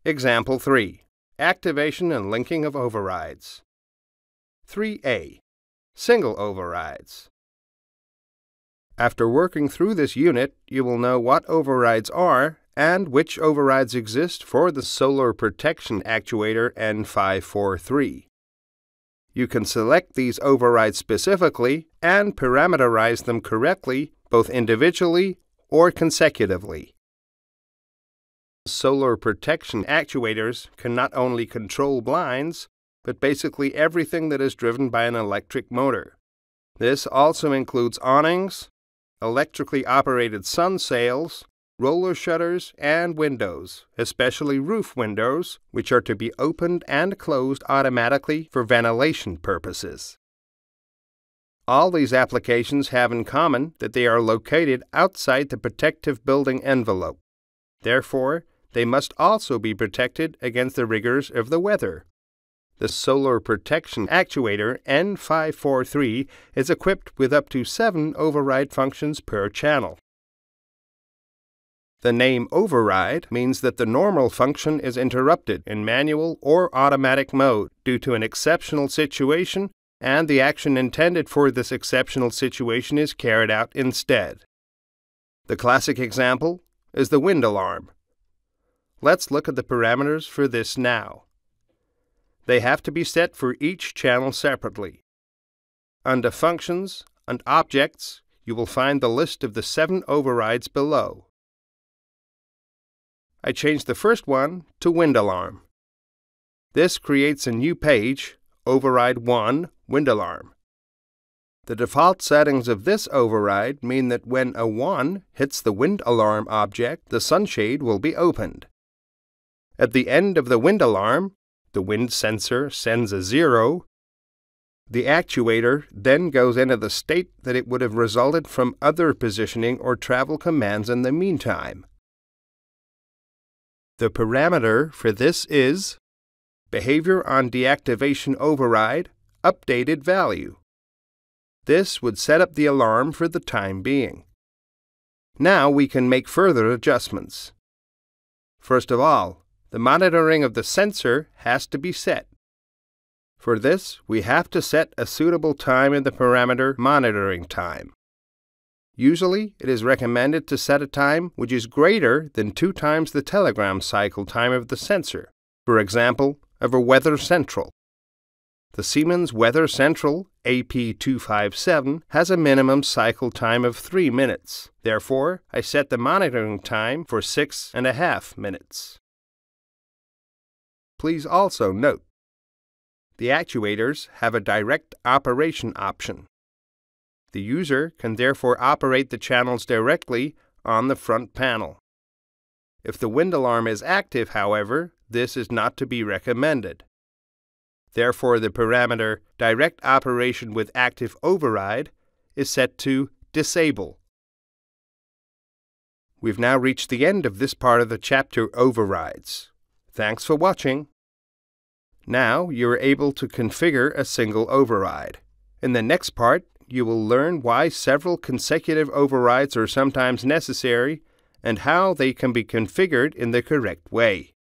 Example 3. Activation and linking of overrides. 3A. Single overrides. After working through this unit, you will know what overrides are and which overrides exist for the solar protection actuator N543. You can select these overrides specifically and parameterize them correctly, both individually or consecutively. Solar protection actuators can not only control blinds, but basically everything that is driven by an electric motor. This also includes awnings, electrically operated sun sails, roller shutters, and windows, especially roof windows, which are to be opened and closed automatically for ventilation purposes. All these applications have in common that they are located outside the protective building envelope. Therefore, they must also be protected against the rigors of the weather. The solar protection actuator N543 is equipped with up to 7 override functions per channel. The name override means that the normal function is interrupted in manual or automatic mode due to an exceptional situation, and the action intended for this exceptional situation is carried out instead. The classic example is the wind alarm. Let's look at the parameters for this now. They have to be set for each channel separately. Under Functions and Objects, you will find the list of the 7 overrides below. I changed the first one to Wind Alarm. This creates a new page, Override 1, Wind Alarm. The default settings of this override mean that when a 1 hits the wind alarm object, the sunshade will be opened. At the end of the wind alarm, the wind sensor sends a 0. The actuator then goes into the state that it would have resulted from other positioning or travel commands in the meantime. The parameter for this is Behavior on Deactivation Override, Updated Value. This would set up the alarm for the time being. Now we can make further adjustments. First of all, the monitoring of the sensor has to be set. For this, we have to set a suitable time in the parameter monitoring time. Usually, it is recommended to set a time which is greater than 2 times the telegram cycle time of the sensor, for example, of a Weather Central. The Siemens Weather Central AP257 has a minimum cycle time of 3 minutes. Therefore, I set the monitoring time for 6.5 minutes. Please also note, the actuators have a direct operation option. The user can therefore operate the channels directly on the front panel. If the wind alarm is active, however, this is not to be recommended. Therefore, the parameter Direct Operation with Active Override is set to Disable. We've now reached the end of this part of the chapter Overrides. Thanks for watching. Now you are able to configure a single override. In the next part, you will learn why several consecutive overrides are sometimes necessary and how they can be configured in the correct way.